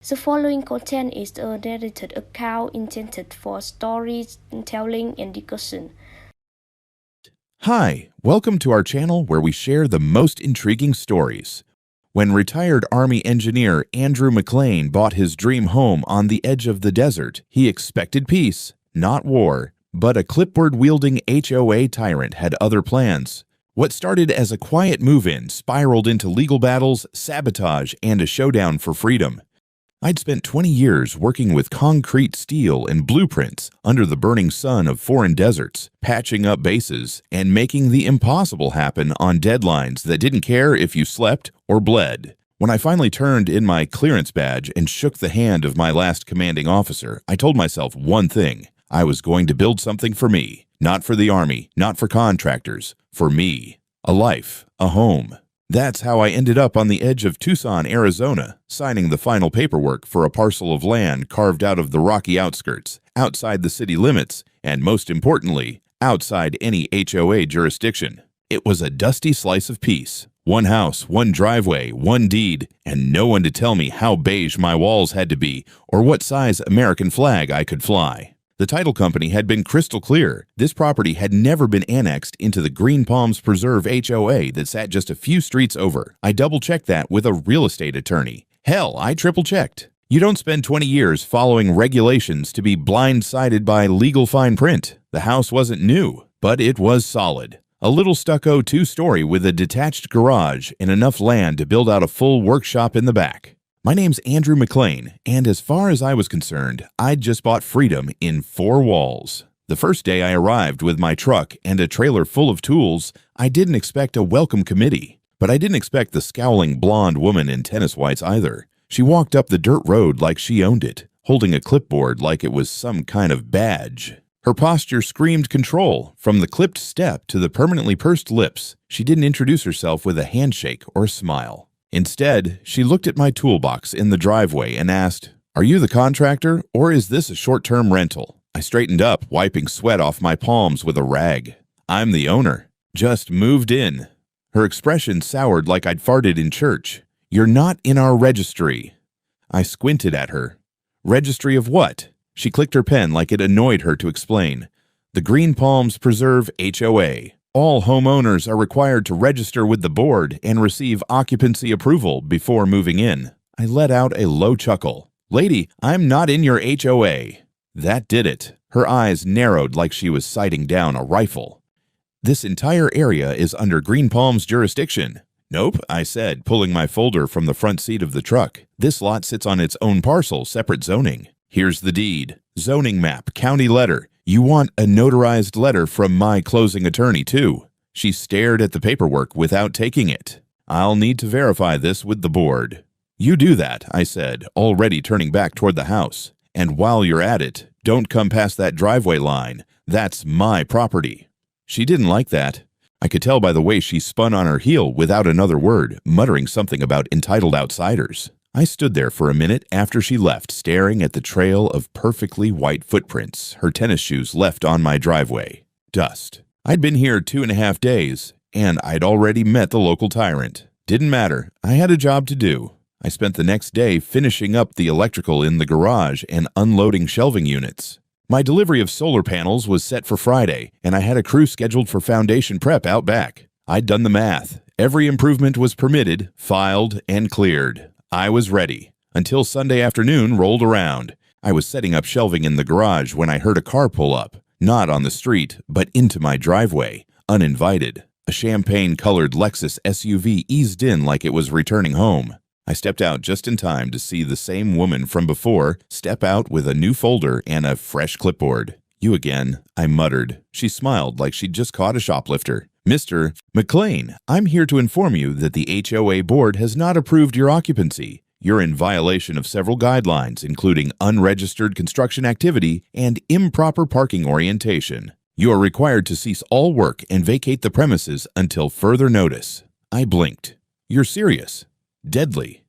The following content is a narrated account intended for storytelling and discussion. Hi, welcome to our channel where we share the most intriguing stories. When retired Army engineer Andrew McLean bought his dream home on the edge of the desert, he expected peace, not war. But a clipboard-wielding HOA tyrant had other plans. What started as a quiet move-in spiraled into legal battles, sabotage, and a showdown for freedom. I'd spent 20 years working with concrete, steel, and blueprints under the burning sun of foreign deserts, patching up bases, and making the impossible happen on deadlines that didn't care if you slept or bled. When I finally turned in my clearance badge and shook the hand of my last commanding officer, I told myself one thing. I was going to build something for me, not for the Army, not for contractors, for me. A life, a home. That's how I ended up on the edge of Tucson, Arizona, signing the final paperwork for a parcel of land carved out of the rocky outskirts, outside the city limits, and most importantly, outside any HOA jurisdiction. It was a dusty slice of peace. One house, one driveway, one deed, and no one to tell me how beige my walls had to be or what size American flag I could fly. The title company had been crystal clear. This property had never been annexed into the Green Palms Preserve HOA that sat just a few streets over. I double-checked that with a real estate attorney. Hell, I triple-checked. You don't spend 20 years following regulations to be blindsided by legal fine print. The house wasn't new, but it was solid. A little stucco two-story with a detached garage and enough land to build out a full workshop in the back. My name's Andrew McLean, and as far as I was concerned, I'd just bought freedom in 4 walls. The first day I arrived with my truck and a trailer full of tools, I didn't expect a welcome committee. But I didn't expect the scowling blonde woman in tennis whites either. She walked up the dirt road like she owned it, holding a clipboard like it was some kind of badge. Her posture screamed control, from the clipped step to the permanently pursed lips. She didn't introduce herself with a handshake or smile. Instead, she looked at my toolbox in the driveway and asked, "Are you the contractor, or is this a short-term rental?" I straightened up, wiping sweat off my palms with a rag. "I'm the owner. Just moved in." Her expression soured like I'd farted in church. "You're not in our registry." I squinted at her. "Registry of what?" She clicked her pen like it annoyed her to explain. "The Green Palms Preserve HOA. All homeowners are required to register with the board and receive occupancy approval before moving in." I let out a low chuckle. "Lady, I'm not in your HOA." That did it. Her eyes narrowed like she was sighting down a rifle. "This entire area is under Green Palms jurisdiction." "Nope," I said, pulling my folder from the front seat of the truck. "This lot sits on its own parcel, separate zoning. Here's the deed. Zoning map, county letter. You want a notarized letter from my closing attorney, too." She stared at the paperwork without taking it. "I'll need to verify this with the board." "You do that," I said, already turning back toward the house. "And while you're at it, don't come past that driveway line. That's my property." She didn't like that. I could tell by the way she spun on her heel without another word, muttering something about entitled outsiders. I stood there for a minute after she left, staring at the trail of perfectly white footprints her tennis shoes left on my driveway. Dust. I'd been here 2.5 days, and I'd already met the local tyrant. Didn't matter. I had a job to do. I spent the next day finishing up the electrical in the garage and unloading shelving units. My delivery of solar panels was set for Friday, and I had a crew scheduled for foundation prep out back. I'd done the math. Every improvement was permitted, filed, and cleared. I was ready, until Sunday afternoon rolled around. I was setting up shelving in the garage when I heard a car pull up, not on the street, but into my driveway, uninvited. A champagne-colored Lexus SUV eased in like it was returning home. I stepped out just in time to see the same woman from before step out with a new folder and a fresh clipboard. "You again," I muttered. She smiled like she'd just caught a shoplifter. "Mr. McLean, I'm here to inform you that the HOA board has not approved your occupancy. You're in violation of several guidelines, including unregistered construction activity and improper parking orientation. You are required to cease all work and vacate the premises until further notice." I blinked. "You're serious?" "Deadly."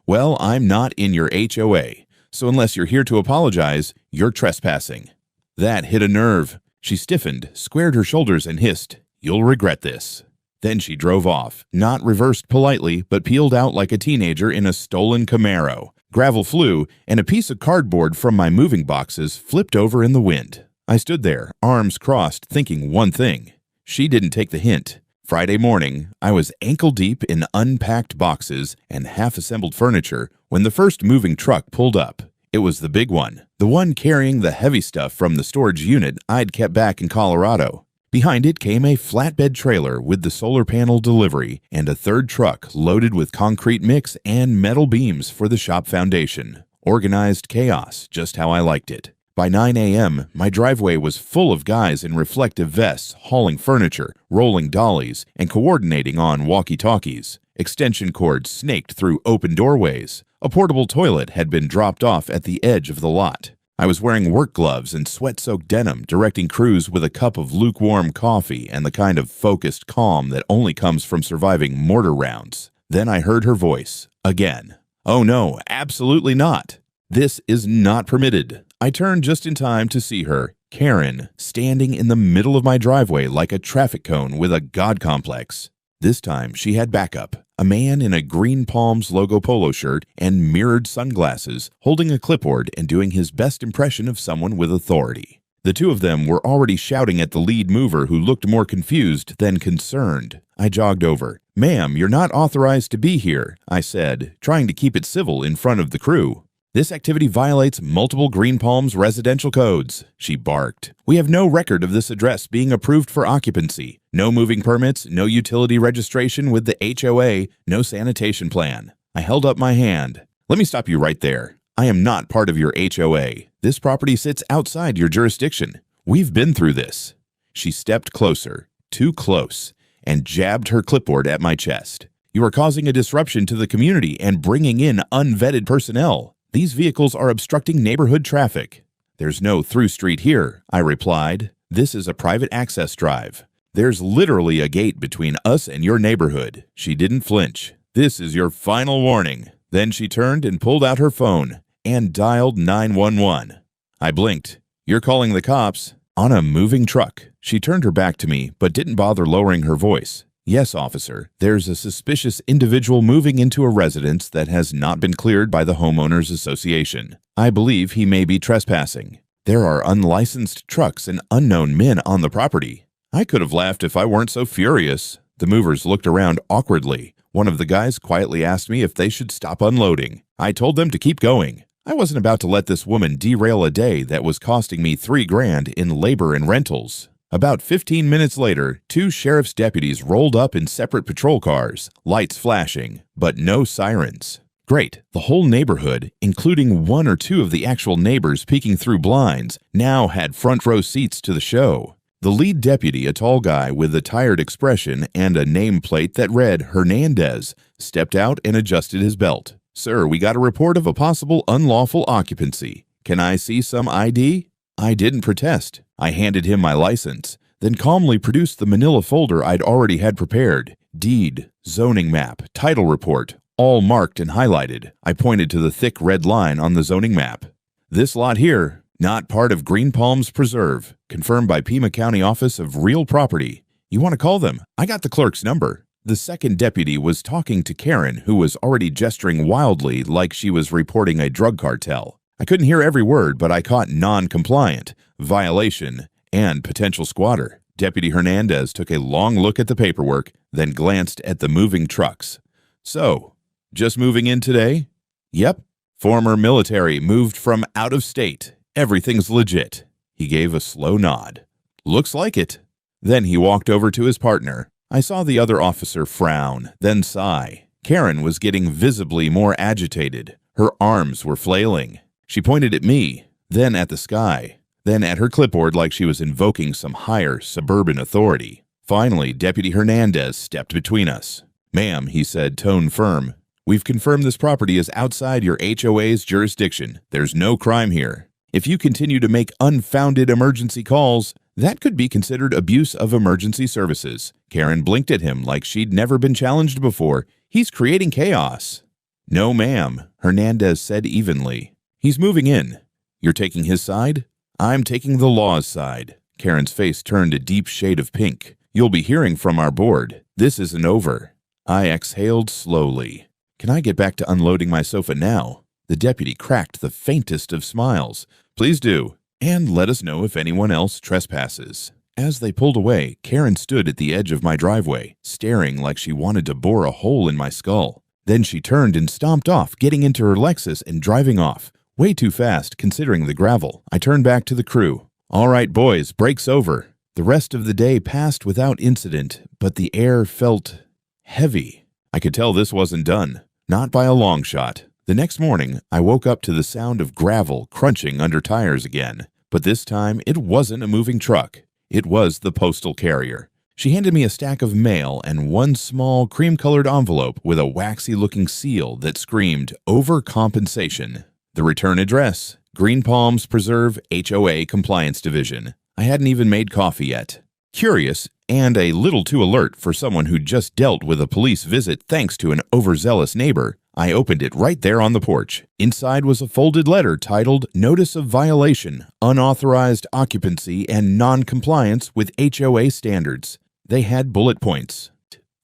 "Well, I'm not in your HOA, so unless you're here to apologize, you're trespassing." That hit a nerve. She stiffened, squared her shoulders, and hissed, "You'll regret this." Then she drove off, not reversed politely, but peeled out like a teenager in a stolen Camaro, Gravel flew, and a piece of cardboard from my moving boxes flipped over in the wind. I stood there, arms crossed, thinking one thing. She didn't take the hint. Friday morning, I was ankle-deep in unpacked boxes and half-assembled furniture when the first moving truck pulled up. It was the big one, the one carrying the heavy stuff from the storage unit I'd kept back in Colorado. Behind it came a flatbed trailer with the solar panel delivery and a third truck loaded with concrete mix and metal beams for the shop foundation. Organized chaos, just how I liked it. By 9 a.m., my driveway was full of guys in reflective vests hauling furniture, rolling dollies, and coordinating on walkie-talkies. Extension cords snaked through open doorways. A portable toilet had been dropped off at the edge of the lot. I was wearing work gloves and sweat-soaked denim, directing crews with a cup of lukewarm coffee and the kind of focused calm that only comes from surviving mortar rounds. Then I heard her voice. Again. Oh no, absolutely not. This is not permitted. I turned just in time to see her, Karen, standing in the middle of my driveway like a traffic cone with a god complex. This time she had backup. A man in a Green Palms logo polo shirt and mirrored sunglasses, holding a clipboard and doing his best impression of someone with authority. The two of them were already shouting at the lead mover, who looked more confused than concerned. I jogged over. "Ma'am, you're not authorized to be here," I said, trying to keep it civil in front of the crew. "This activity violates multiple Green Palms residential codes," she barked. "We have no record of this address being approved for occupancy. No moving permits, no utility registration with the HOA, no sanitation plan." I held up my hand. "Let me stop you right there. I am not part of your HOA. This property sits outside your jurisdiction. We've been through this." She stepped closer, too close, and jabbed her clipboard at my chest. "You are causing a disruption to the community and bringing in unvetted personnel. These vehicles are obstructing neighborhood traffic." "There's no through street here," I replied. "This is a private access drive. There's literally a gate between us and your neighborhood." She didn't flinch. "This is your final warning." Then she turned and pulled out her phone and dialed 911. I blinked. "You're calling the cops?" "On a moving truck." She turned her back to me, but didn't bother lowering her voice. "Yes, officer. There's a suspicious individual moving into a residence that has not been cleared by the homeowners association. I believe he may be trespassing. There are unlicensed trucks and unknown men on the property." I could have laughed if I weren't so furious. The movers looked around awkwardly. One of the guys quietly asked me if they should stop unloading. I told them to keep going. I wasn't about to let this woman derail a day that was costing me $3,000 in labor and rentals. About 15 minutes later, two sheriff's deputies rolled up in separate patrol cars, lights flashing, but no sirens. Great, the whole neighborhood, including one or two of the actual neighbors peeking through blinds, now had front row seats to the show. The lead deputy, a tall guy with a tired expression and a nameplate that read Hernandez, stepped out and adjusted his belt. "Sir, we got a report of a possible unlawful occupancy. Can I see some ID?" I didn't protest. I handed him my license, then calmly produced the manila folder I'd already had prepared. Deed, zoning map, title report, all marked and highlighted. I pointed to the thick red line on the zoning map. "This lot here, not part of Green Palms Preserve, confirmed by Pima County Office of Real Property. You want to call them? I got the clerk's number." The second deputy was talking to Karen, who was already gesturing wildly like she was reporting a drug cartel. I couldn't hear every word, but I caught non-compliant, violation, and potential squatter. Deputy Hernandez took a long look at the paperwork, then glanced at the moving trucks. "So, just moving in today?" "Yep. Former military, moved from out of state. Everything's legit." He gave a slow nod. "Looks like it." Then he walked over to his partner. I saw the other officer frown, then sigh. Karen was getting visibly more agitated. Her arms were flailing. She pointed at me, then at the sky, then at her clipboard like she was invoking some higher suburban authority. Finally, Deputy Hernandez stepped between us. "Ma'am," he said, tone firm, "we've confirmed this property is outside your HOA's jurisdiction. There's no crime here. If you continue to make unfounded emergency calls, that could be considered abuse of emergency services." Karen blinked at him like she'd never been challenged before. "He's creating chaos." "No, ma'am," Hernandez said evenly. "He's moving in. You're taking his side?" "I'm taking the law's side." Karen's face turned a deep shade of pink. "You'll be hearing from our board. This isn't over." I exhaled slowly. "Can I get back to unloading my sofa now?" The deputy cracked the faintest of smiles. "Please do, and let us know if anyone else trespasses." As they pulled away, Karen stood at the edge of my driveway, staring like she wanted to bore a hole in my skull. Then she turned and stomped off, getting into her Lexus and driving off. Way too fast, considering the gravel. I turned back to the crew. "All right, boys, break's over." The rest of the day passed without incident, but the air felt heavy. I could tell this wasn't done. Not by a long shot. The next morning, I woke up to the sound of gravel crunching under tires again. But this time, it wasn't a moving truck. It was the postal carrier. She handed me a stack of mail and one small cream-colored envelope with a waxy-looking seal that screamed overcompensation. The return address, Green Palms Preserve HOA Compliance Division. I hadn't even made coffee yet. Curious, and a little too alert for someone who just dealt with a police visit thanks to an overzealous neighbor, I opened it right there on the porch. Inside was a folded letter titled Notice of Violation, Unauthorized Occupancy and Non-Compliance with HOA Standards. They had bullet points.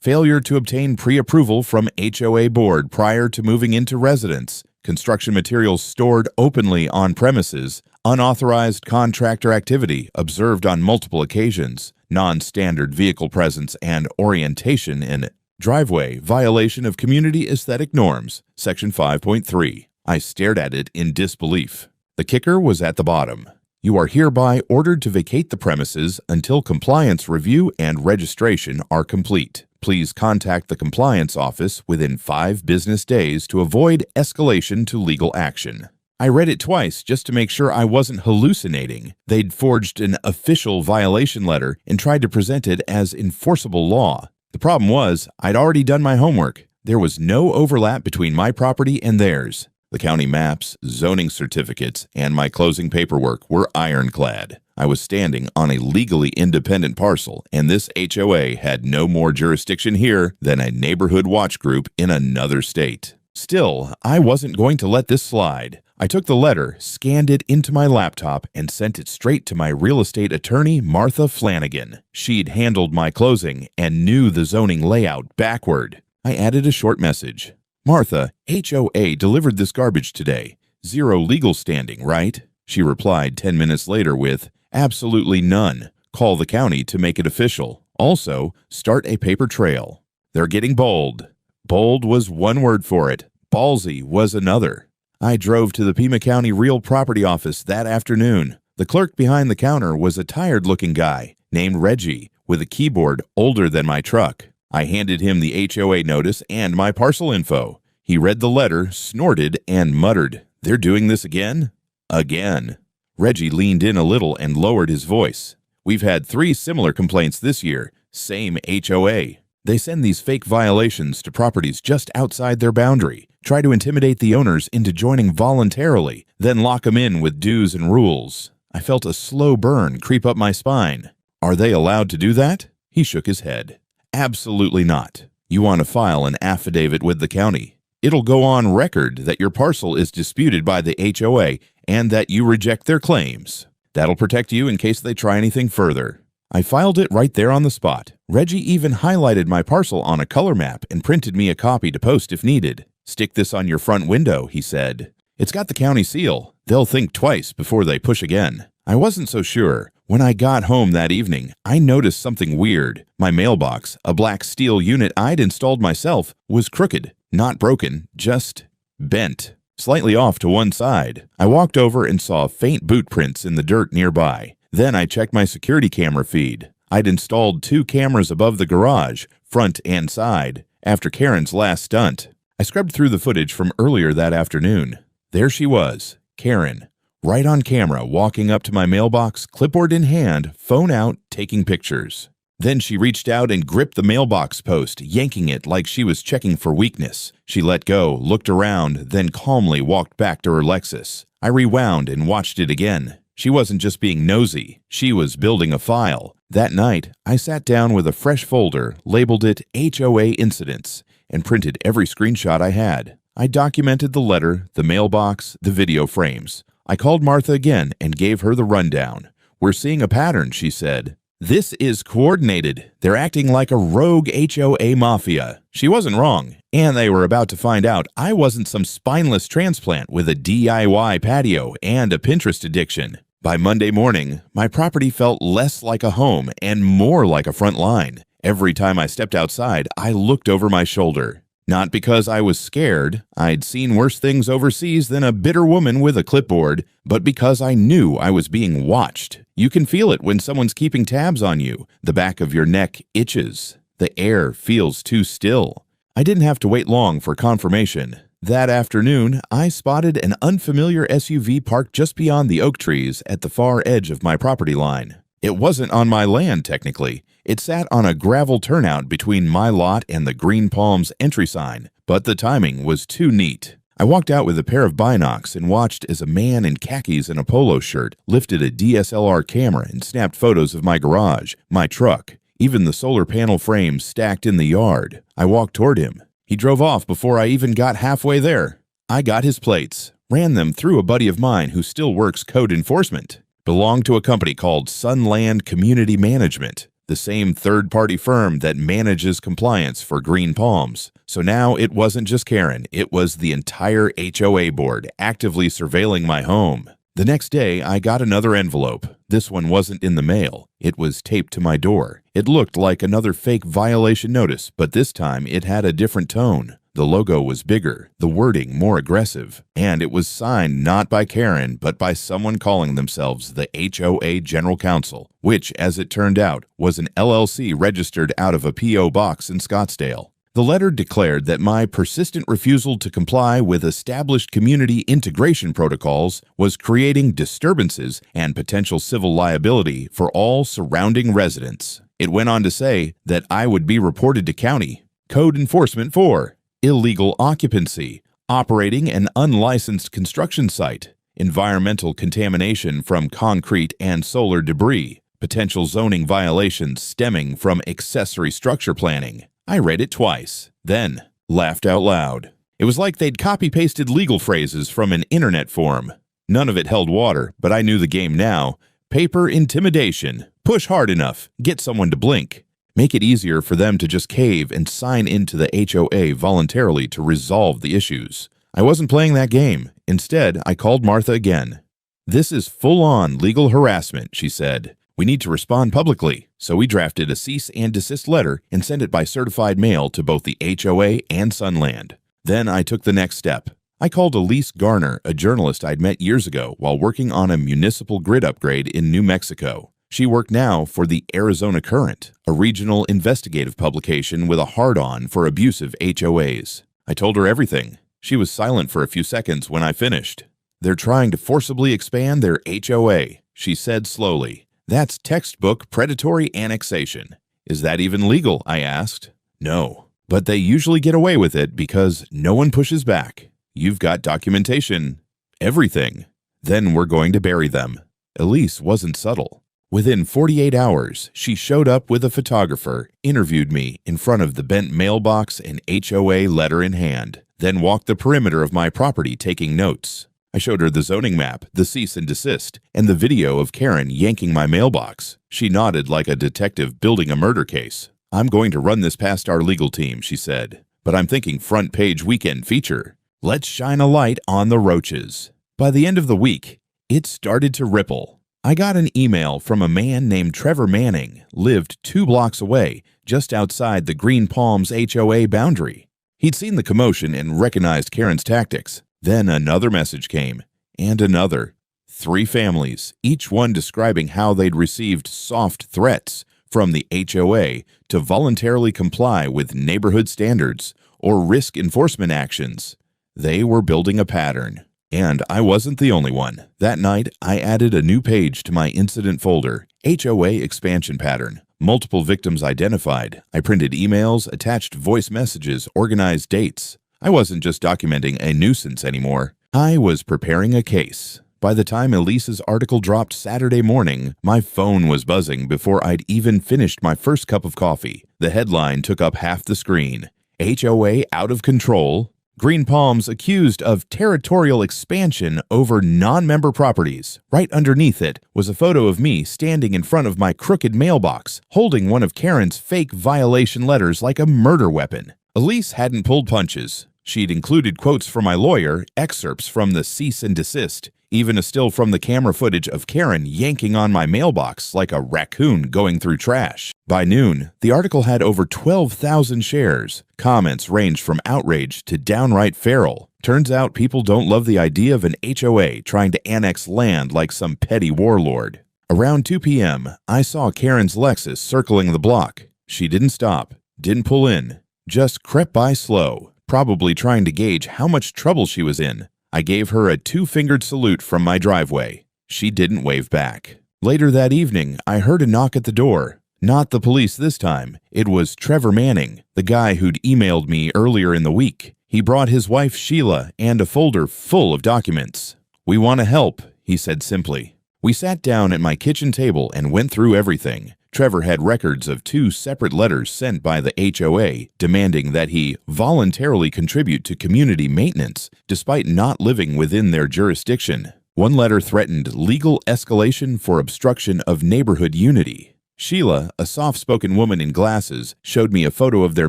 Failure to obtain pre-approval from HOA board prior to moving into residence. Construction materials stored openly on premises. Unauthorized contractor activity observed on multiple occasions. Non-standard vehicle presence and orientation in driveway. Violation of community aesthetic norms. Section 5.3. I stared at it in disbelief. The kicker was at the bottom. You are hereby ordered to vacate the premises until compliance review and registration are complete. Please contact the compliance office within 5 business days to avoid escalation to legal action. I read it twice just to make sure I wasn't hallucinating. They'd forged an official violation letter and tried to present it as enforceable law. The problem was, I'd already done my homework. There was no overlap between my property and theirs. The county maps, zoning certificates, and my closing paperwork were ironclad. I was standing on a legally independent parcel, and this HOA had no more jurisdiction here than a neighborhood watch group in another state. Still, I wasn't going to let this slide. I took the letter, scanned it into my laptop, and sent it straight to my real estate attorney, Martha Flanagan. She'd handled my closing and knew the zoning layout backward. I added a short message. "Martha, HOA delivered this garbage today. 0 legal standing, right?" She replied 10 minutes later with, "Absolutely none. Call the county to make it official. Also, start a paper trail." They're getting bold. Bold was one word for it. Ballsy was another. I drove to the Pima County Real Property Office that afternoon. The clerk behind the counter was a tired-looking guy named Reggie with a keyboard older than my truck. I handed him the HOA notice and my parcel info. He read the letter, snorted, and muttered, "They're doing this again?" Again. Reggie leaned in a little and lowered his voice. "We've had 3 similar complaints this year. Same HOA. They send these fake violations to properties just outside their boundary, try to intimidate the owners into joining voluntarily, then lock them in with dues and rules." I felt a slow burn creep up my spine. "Are they allowed to do that?" He shook his head. "Absolutely not. You want to file an affidavit with the county. It'll go on record that your parcel is disputed by the HOA and that you reject their claims. That'll protect you in case they try anything further." I filed it right there on the spot. Reggie even highlighted my parcel on a color map and printed me a copy to post if needed. "Stick this on your front window," he said. "It's got the county seal. They'll think twice before they push again." I wasn't so sure. When I got home that evening, I noticed something weird. My mailbox, a black steel unit I'd installed myself, was crooked. Not broken, just bent. Slightly off to one side. I walked over and saw faint boot prints in the dirt nearby. Then I checked my security camera feed. I'd installed 2 cameras above the garage, front and side, after Karen's last stunt. I scrubbed through the footage from earlier that afternoon. There she was, Karen, right on camera, walking up to my mailbox, clipboard in hand, phone out, taking pictures. Then she reached out and gripped the mailbox post, yanking it like she was checking for weakness. She let go, looked around, then calmly walked back to her Lexus. I rewound and watched it again. She wasn't just being nosy. She was building a file. That night, I sat down with a fresh folder, labeled it HOA Incidents, and printed every screenshot I had. I documented the letter, the mailbox, the video frames. I called Martha again and gave her the rundown. "We're seeing a pattern," she said. This is coordinated. They're acting like a rogue HOA mafia. She wasn't wrong, and they were about to find out I wasn't some spineless transplant with a DIY patio and a Pinterest addiction. By Monday morning, my property felt less like a home and more like a front line. Every time I stepped outside, I looked over my shoulder. Not because I was scared, I'd seen worse things overseas than a bitter woman with a clipboard, but because I knew I was being watched. You can feel it when someone's keeping tabs on you. The back of your neck itches. The air feels too still. I didn't have to wait long for confirmation. That afternoon, I spotted an unfamiliar SUV parked just beyond the oak trees at the far edge of my property line. It wasn't on my land, technically. It sat on a gravel turnout between my lot and the Green Palms entry sign, but the timing was too neat. I walked out with a pair of binocs and watched as a man in khakis and a polo shirt lifted a DSLR camera and snapped photos of my garage, my truck, even the solar panel frames stacked in the yard. I walked toward him. He drove off before I even got halfway there. I got his plates, ran them through a buddy of mine who still works code enforcement. Belonged to a company called Sunland Community Management, the same third-party firm that manages compliance for Green Palms. So now it wasn't just Karen, it was the entire HOA board actively surveilling my home. The next day, I got another envelope. This one wasn't in the mail. It was taped to my door. It looked like another fake violation notice, but this time it had a different tone. The logo was bigger, the wording more aggressive, and it was signed not by Karen, but by someone calling themselves the HOA General Counsel, which, as it turned out, was an LLC registered out of a P.O. box in Scottsdale. The letter declared that my persistent refusal to comply with established community integration protocols was creating disturbances and potential civil liability for all surrounding residents. It went on to say that I would be reported to county code enforcement for illegal occupancy, operating an unlicensed construction site, environmental contamination from concrete and solar debris, potential zoning violations stemming from accessory structure planning. I read it twice, then laughed out loud. It was like they'd copy-pasted legal phrases from an internet forum. None of it held water, but I knew the game now. Paper intimidation. Push hard enough. Get someone to blink. Make it easier for them to just cave and sign into the HOA voluntarily to resolve the issues. I wasn't playing that game. Instead, I called Martha again. "This is full-on legal harassment," she said. "We need to respond publicly." So we drafted a cease and desist letter and sent it by certified mail to both the HOA and Sunland. Then I took the next step. I called Elise Garner, a journalist I'd met years ago while working on a municipal grid upgrade in New Mexico. She worked now for the Arizona Current, a regional investigative publication with a hard-on for abusive HOAs. I told her everything. She was silent for a few seconds when I finished. "They're trying to forcibly expand their HOA," she said slowly. "That's textbook predatory annexation." "Is that even legal?" I asked. "No, but they usually get away with it because no one pushes back. You've got documentation. Everything. Then we're going to bury them." Elise wasn't subtle. Within 48 hours, she showed up with a photographer, interviewed me in front of the bent mailbox and HOA letter in hand, then walked the perimeter of my property taking notes. I showed her the zoning map, the cease and desist, and the video of Karen yanking my mailbox. She nodded like a detective building a murder case. "I'm going to run this past our legal team," she said, "but I'm thinking front page weekend feature. Let's shine a light on the roaches." By the end of the week, it started to ripple. I got an email from a man named Trevor Manning, lived 2 blocks away, just outside the Green Palms HOA boundary. He'd seen the commotion and recognized Karen's tactics. Then another message came, and another. 3 families, each one describing how they'd received soft threats from the HOA to voluntarily comply with neighborhood standards or risk enforcement actions. They were building a pattern. And I wasn't the only one. That night, I added a new page to my incident folder, HOA expansion pattern. Multiple victims identified. I printed emails, attached voice messages, organized dates. I wasn't just documenting a nuisance anymore. I was preparing a case. By the time Elise's article dropped Saturday morning, my phone was buzzing before I'd even finished my first cup of coffee. The headline took up half the screen. HOA out of control. Green Palms accused of territorial expansion over non-member properties. Right underneath it was a photo of me standing in front of my crooked mailbox, holding one of Karen's fake violation letters like a murder weapon. Elise hadn't pulled punches. She'd included quotes from my lawyer, excerpts from the cease and desist, even a still from the camera footage of Karen yanking on my mailbox like a raccoon going through trash. By noon, the article had over 12,000 shares. Comments ranged from outrage to downright feral. Turns out people don't love the idea of an HOA trying to annex land like some petty warlord. Around 2 p.m., I saw Karen's Lexus circling the block. She didn't stop, didn't pull in, just crept by slow, probably trying to gauge how much trouble she was in. I gave her a two-fingered salute from my driveway. She didn't wave back. Later that evening, I heard a knock at the door. Not the police this time. It was Trevor Manning, the guy who'd emailed me earlier in the week. He brought his wife Sheila and a folder full of documents. "We want to help," he said simply. We sat down at my kitchen table and went through everything. Trevor had records of 2 separate letters sent by the HOA demanding that he voluntarily contribute to community maintenance despite not living within their jurisdiction. One letter threatened legal escalation for obstruction of neighborhood unity. Sheila, a soft-spoken woman in glasses, showed me a photo of their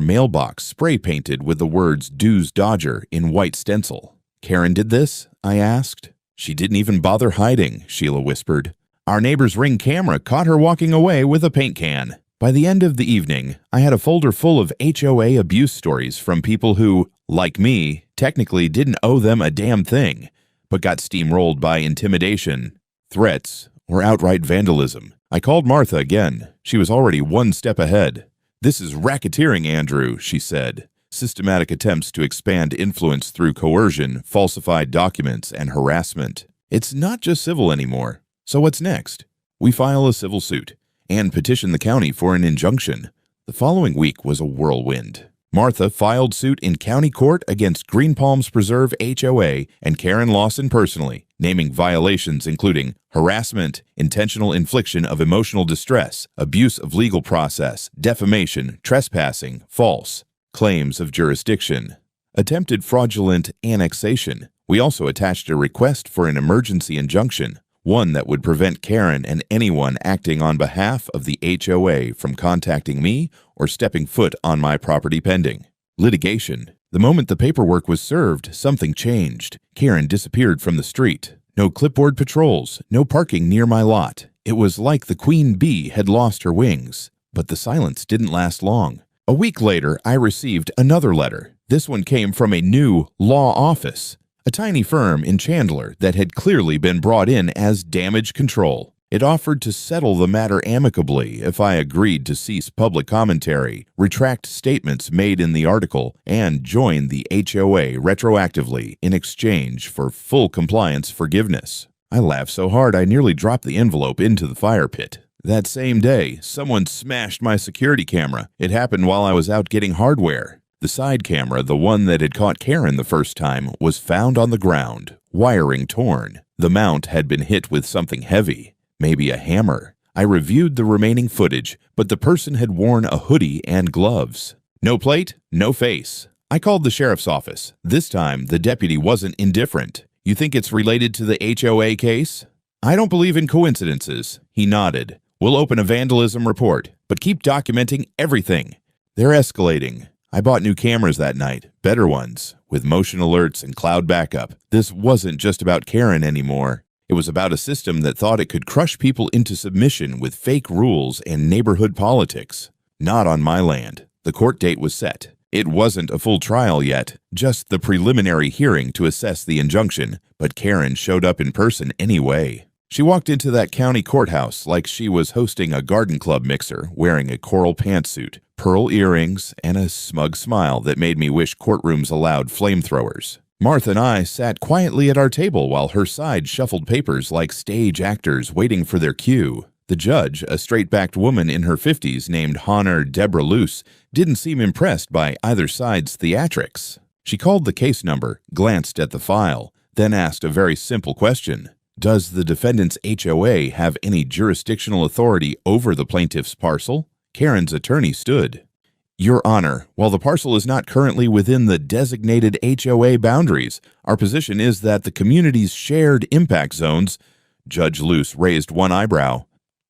mailbox spray-painted with the words "Dues Dodger" in white stencil. "Karen did this?" I asked. "She didn't even bother hiding," Sheila whispered. "Our neighbor's Ring camera caught her walking away with a paint can." By the end of the evening, I had a folder full of HOA abuse stories from people who, like me, technically didn't owe them a damn thing, but got steamrolled by intimidation, threats, or outright vandalism. I called Martha again. She was already one step ahead. "This is racketeering, Andrew," she said. "Systematic attempts to expand influence through coercion, falsified documents, and harassment. It's not just civil anymore. So what's next?" We file a civil suit and petition the county for an injunction. The following week was a whirlwind. Martha filed suit in county court against Green Palms Preserve HOA and Karen Lawson personally, naming violations including harassment, intentional infliction of emotional distress, abuse of legal process, defamation, trespassing, false, claims of jurisdiction, attempted fraudulent annexation. We also attached a request for an emergency injunction, one that would prevent Karen and anyone acting on behalf of the HOA from contacting me or stepping foot on my property pending. Litigation. The moment the paperwork was served, something changed. Karen disappeared from the street. No clipboard patrols, no parking near my lot. It was like the queen bee had lost her wings. But the silence didn't last long. A week later, I received another letter. This one came from a new law office, a tiny firm in Chandler that had clearly been brought in as damage control. It offered to settle the matter amicably if I agreed to cease public commentary, retract statements made in the article, and join the HOA retroactively in exchange for full compliance forgiveness. I laughed so hard I nearly dropped the envelope into the fire pit. That same day, someone smashed my security camera. It happened while I was out getting hardware. The side camera, the one that had caught Karen the first time, was found on the ground, wiring torn. The mount had been hit with something heavy, maybe a hammer. I reviewed the remaining footage, but the person had worn a hoodie and gloves. No plate, no face. I called the sheriff's office. This time, the deputy wasn't indifferent. "You think it's related to the HOA case?" "I don't believe in coincidences." He nodded. "We'll open a vandalism report, but keep documenting everything." "They're escalating." I bought new cameras that night, better ones, with motion alerts and cloud backup. This wasn't just about Karen anymore. It was about a system that thought it could crush people into submission with fake rules and neighborhood politics. Not on my land. The court date was set. It wasn't a full trial yet, just the preliminary hearing to assess the injunction, but Karen showed up in person anyway. She walked into that county courthouse like she was hosting a garden club mixer, wearing a coral pantsuit, pearl earrings, and a smug smile that made me wish courtrooms allowed flamethrowers. Martha and I sat quietly at our table while her side shuffled papers like stage actors waiting for their cue. The judge, a straight-backed woman in her 50s named Honor Deborah Luce, didn't seem impressed by either side's theatrics. She called the case number, glanced at the file, then asked a very simple question. Does the defendant's HOA have any jurisdictional authority over the plaintiff's parcel? Karen's attorney stood. Your Honor, while the parcel is not currently within the designated HOA boundaries, our position is that the community's shared impact zones— Judge Luce raised one eyebrow.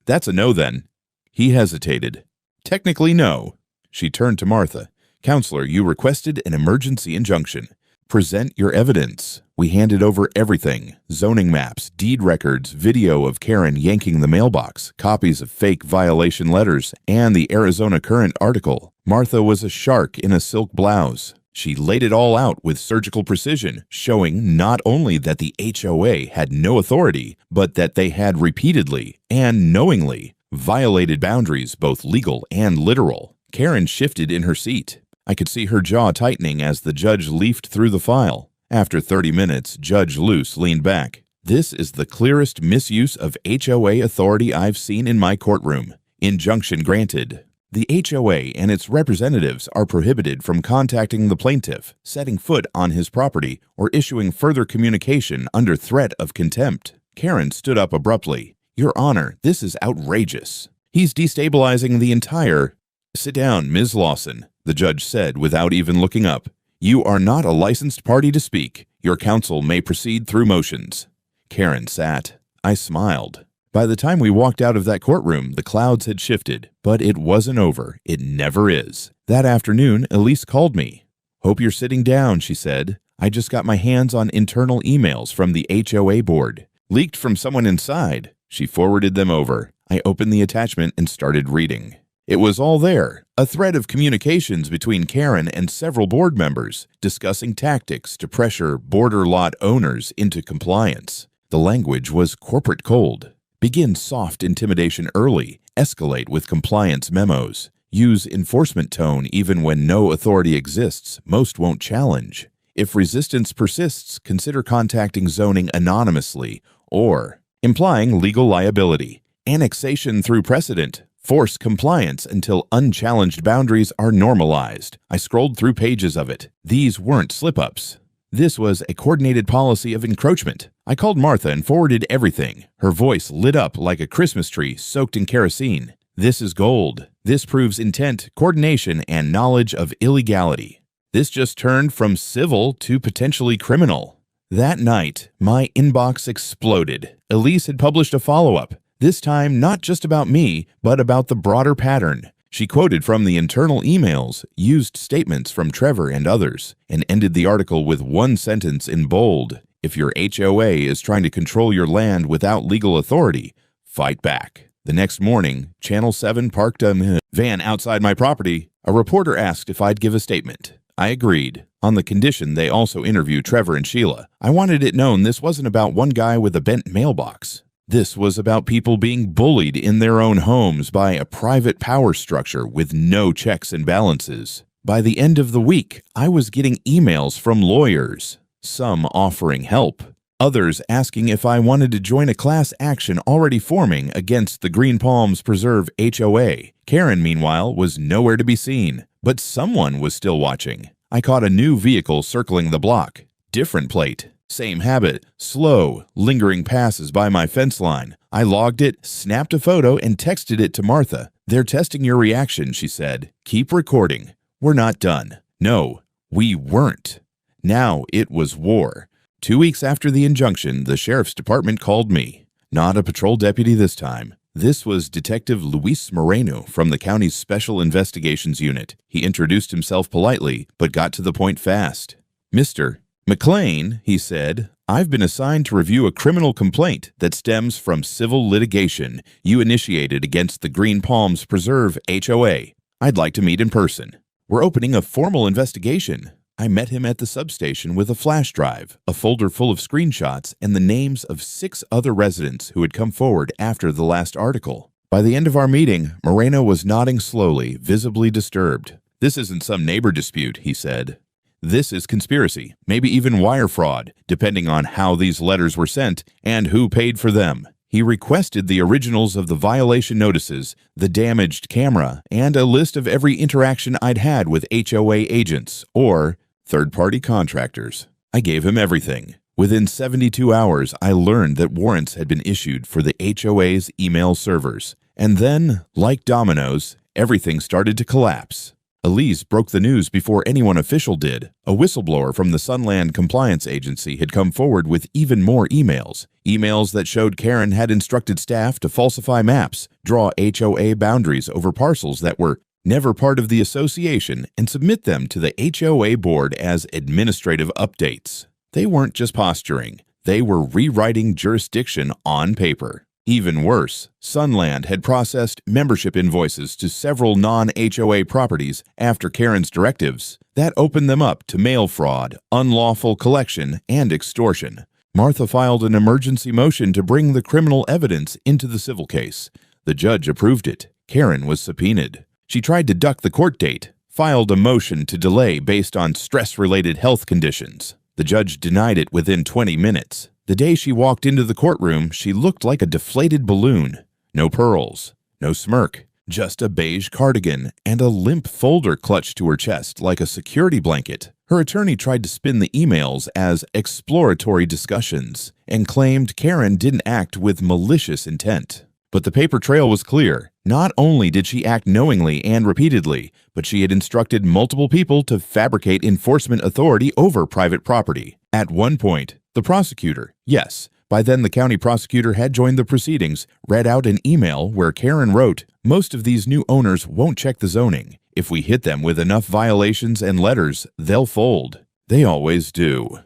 That's a no then. He hesitated. Technically no. She turned to Martha. Counselor, you requested an emergency injunction. Present your evidence. We handed over everything: zoning maps, deed records, video of Karen yanking the mailbox, copies of fake violation letters, and the Arizona Current article. Martha was a shark in a silk blouse. She laid it all out with surgical precision, showing not only that the HOA had no authority, but that they had repeatedly and knowingly violated boundaries, both legal and literal. Karen shifted in her seat. I could see her jaw tightening as the judge leafed through the file. After 30 minutes, Judge Luce leaned back. This is the clearest misuse of HOA authority I've seen in my courtroom. Injunction granted. The HOA and its representatives are prohibited from contacting the plaintiff, setting foot on his property, or issuing further communication under threat of contempt. Karen stood up abruptly. Your Honor, this is outrageous. He's destabilizing the entire— Sit down, Ms. Lawson, the judge said without even looking up. You are not a licensed party to speak. Your counsel may proceed through motions. Karen sat. I smiled. By the time we walked out of that courtroom, the clouds had shifted, but it wasn't over. It never is. That afternoon, Elise called me. Hope you're sitting down, she said. I just got my hands on internal emails from the HOA board. Leaked from someone inside. She forwarded them over. I opened the attachment and started reading. It was all there, a thread of communications between Karen and several board members, discussing tactics to pressure border lot owners into compliance. The language was corporate cold. Begin soft intimidation early, escalate with compliance memos. Use enforcement tone even when no authority exists, most won't challenge. If resistance persists, consider contacting zoning anonymously, or implying legal liability. Annexation through precedent. Force compliance until unchallenged boundaries are normalized. I scrolled through pages of it. These weren't slip-ups. This was a coordinated policy of encroachment. I called Martha and forwarded everything. Her voice lit up like a Christmas tree soaked in kerosene. This is gold. This proves intent, coordination, and knowledge of illegality. This just turned from civil to potentially criminal. That night, my inbox exploded. Elise had published a follow-up. This time, not just about me, but about the broader pattern. She quoted from the internal emails, used statements from Trevor and others, and ended the article with one sentence in bold. If your HOA is trying to control your land without legal authority, fight back. The next morning, Channel 7 parked a van outside my property. A reporter asked if I'd give a statement. I agreed, on the condition they also interview Trevor and Sheila. I wanted it known this wasn't about one guy with a bent mailbox. This was about people being bullied in their own homes by a private power structure with no checks and balances. By the end of the week, I was getting emails from lawyers, some offering help, others asking if I wanted to join a class action already forming against the Green Palms Preserve HOA. Karen, meanwhile, was nowhere to be seen, but someone was still watching. I caught a new vehicle circling the block. Different plate. Same habit, slow, lingering passes by my fence line. I logged it, snapped a photo, and texted it to Martha. They're testing your reaction, she said. Keep recording. We're not done. No, we weren't. Now it was war. 2 weeks after the injunction, the sheriff's department called me. Not a patrol deputy this time. This was Detective Luis Moreno from the county's Special Investigations Unit. He introduced himself politely, but got to the point fast. Mr. McLean, he said, I've been assigned to review a criminal complaint that stems from civil litigation you initiated against the Green Palms Preserve HOA. I'd like to meet in person. We're opening a formal investigation. I met him at the substation with a flash drive, a folder full of screenshots, and the names of 6 other residents who had come forward after the last article. By the end of our meeting, Moreno was nodding slowly, visibly disturbed. This isn't some neighbor dispute, he said. This is conspiracy, maybe even wire fraud, depending on how these letters were sent and who paid for them. He requested the originals of the violation notices, the damaged camera, and a list of every interaction I'd had with HOA agents or third-party contractors. I gave him everything. Within 72 hours, I learned that warrants had been issued for the HOA's email servers. And then, like dominoes, everything started to collapse. Elise broke the news before anyone official did. A whistleblower from the Sunland Compliance Agency had come forward with even more emails that showed Karen had instructed staff to falsify maps, draw HOA boundaries over parcels that were never part of the association, and submit them to the HOA board as administrative updates. They weren't just posturing. They were rewriting jurisdiction on paper. Even worse, Sunland had processed membership invoices to several non-HOA properties after Karen's directives. That opened them up to mail fraud, unlawful collection, and extortion. Martha filed an emergency motion to bring the criminal evidence into the civil case. The judge approved it. Karen was subpoenaed. She tried to duck the court date, filed a motion to delay based on stress-related health conditions. The judge denied it within 20 minutes. The day she walked into the courtroom, she looked like a deflated balloon. No pearls, no smirk, just a beige cardigan and a limp folder clutched to her chest like a security blanket. Her attorney tried to spin the emails as exploratory discussions and claimed Karen didn't act with malicious intent. But the paper trail was clear. Not only did she act knowingly and repeatedly, but she had instructed multiple people to fabricate enforcement authority over private property. At one point, the prosecutor, yes, by then the county prosecutor had joined the proceedings, read out an email where Karen wrote, "Most of these new owners won't check the zoning. If we hit them with enough violations and letters, they'll fold. They always do."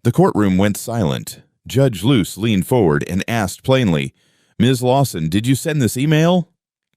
The courtroom went silent. Judge Luce leaned forward and asked plainly, "Ms. Lawson, did you send this email?"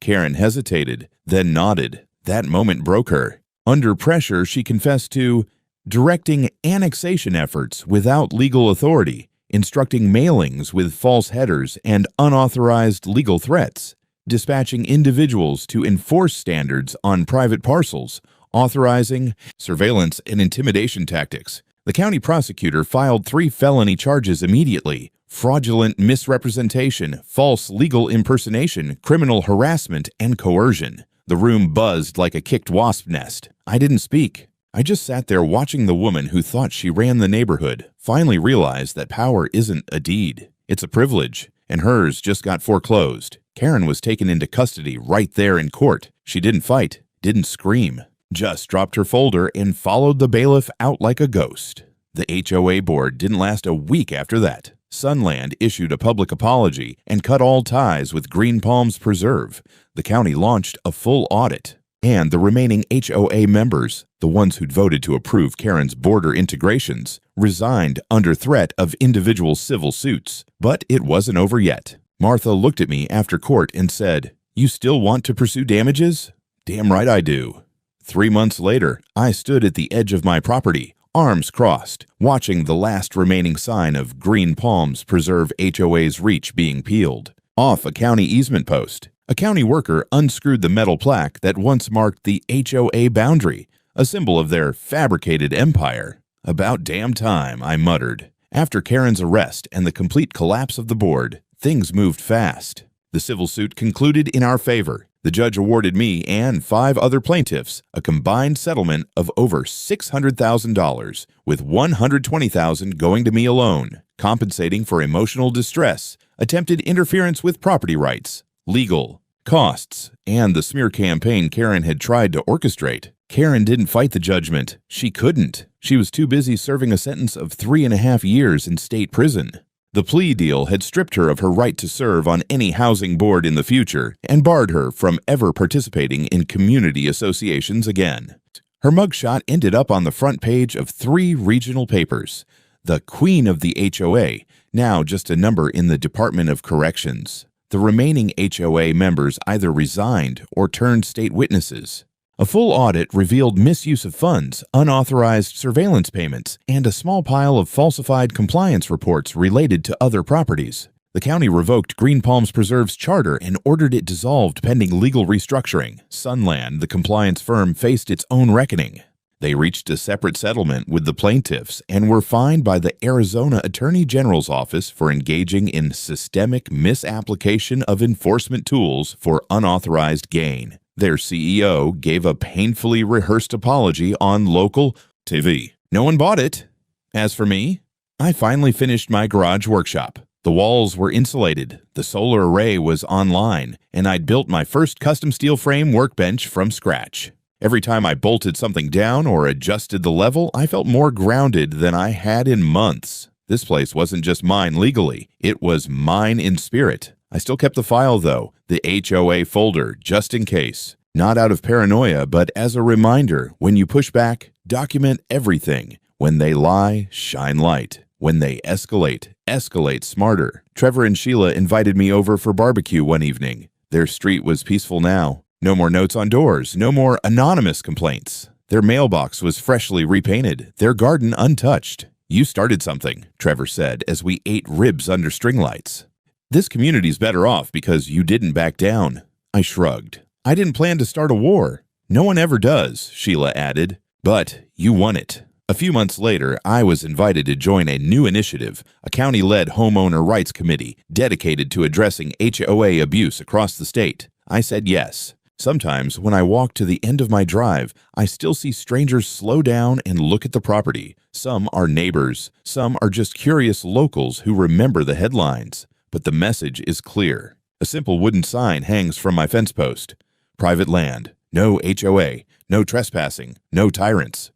Karen hesitated, then nodded. That moment broke her. Under pressure, she confessed to directing annexation efforts without legal authority, instructing mailings with false headers and unauthorized legal threats, dispatching individuals to enforce standards on private parcels, authorizing surveillance and intimidation tactics. The county prosecutor filed 3 felony charges immediately: fraudulent misrepresentation, false legal impersonation, criminal harassment, and coercion. The room buzzed like a kicked wasp nest. I didn't speak. I just sat there watching the woman who thought she ran the neighborhood finally realize that power isn't a deed. It's a privilege, and hers just got foreclosed. Karen was taken into custody right there in court. She didn't fight, didn't scream, just dropped her folder and followed the bailiff out like a ghost. The HOA board didn't last a week after that. Sunland issued a public apology and cut all ties with Green Palms Preserve. The county launched a full audit. And the remaining HOA members, the ones who'd voted to approve Karen's border integrations, resigned under threat of individual civil suits. But it wasn't over yet. Martha looked at me after court and said, "You still want to pursue damages?" "Damn right I do." 3 months later, I stood at the edge of my property, arms crossed, watching the last remaining sign of Green Palms Preserve HOA's reach being peeled off a county easement post. A county worker unscrewed the metal plaque that once marked the HOA boundary, a symbol of their fabricated empire. "About damn time," I muttered. After Karen's arrest and the complete collapse of the board, things moved fast. The civil suit concluded in our favor. The judge awarded me and 5 other plaintiffs a combined settlement of over $600,000, with $120,000 going to me alone, compensating for emotional distress, attempted interference with property rights, legal costs, and the smear campaign Karen had tried to orchestrate. Karen didn't fight the judgment. She couldn't. She was too busy serving a sentence of 3.5 years in state prison. The plea deal had stripped her of her right to serve on any housing board in the future and barred her from ever participating in community associations again. Her mugshot ended up on the front page of 3 regional papers. The Queen of the HOA, now just a number in the Department of Corrections. The remaining HOA members either resigned or turned state witnesses. A full audit revealed misuse of funds, unauthorized surveillance payments, and a small pile of falsified compliance reports related to other properties. The county revoked Green Palms Preserve's charter and ordered it dissolved pending legal restructuring. Sunland, the compliance firm, faced its own reckoning. They reached a separate settlement with the plaintiffs and were fined by the Arizona Attorney General's office for engaging in systemic misapplication of enforcement tools for unauthorized gain. Their CEO gave a painfully rehearsed apology on local TV. No one bought it. As for me, I finally finished my garage workshop. The walls were insulated, the solar array was online, and I'd built my first custom steel frame workbench from scratch. Every time I bolted something down or adjusted the level, I felt more grounded than I had in months. This place wasn't just mine legally, it was mine in spirit. I still kept the file though, the HOA folder, just in case. Not out of paranoia, but as a reminder, when you push back, document everything. When they lie, shine light. When they escalate, escalate smarter. Trevor and Sheila invited me over for barbecue one evening. Their street was peaceful now. No more notes on doors, no more anonymous complaints. Their mailbox was freshly repainted, their garden untouched. "You started something," Trevor said as we ate ribs under string lights. "This community's better off because you didn't back down." I shrugged. "I didn't plan to start a war." "No one ever does," Sheila added. "But you won it." A few months later, I was invited to join a new initiative, a county-led homeowner rights committee dedicated to addressing HOA abuse across the state. I said yes. Sometimes, when I walk to the end of my drive, I still see strangers slow down and look at the property. Some are neighbors. Some are just curious locals who remember the headlines. But the message is clear. A simple wooden sign hangs from my fence post. Private land. No HOA. No trespassing. No tyrants.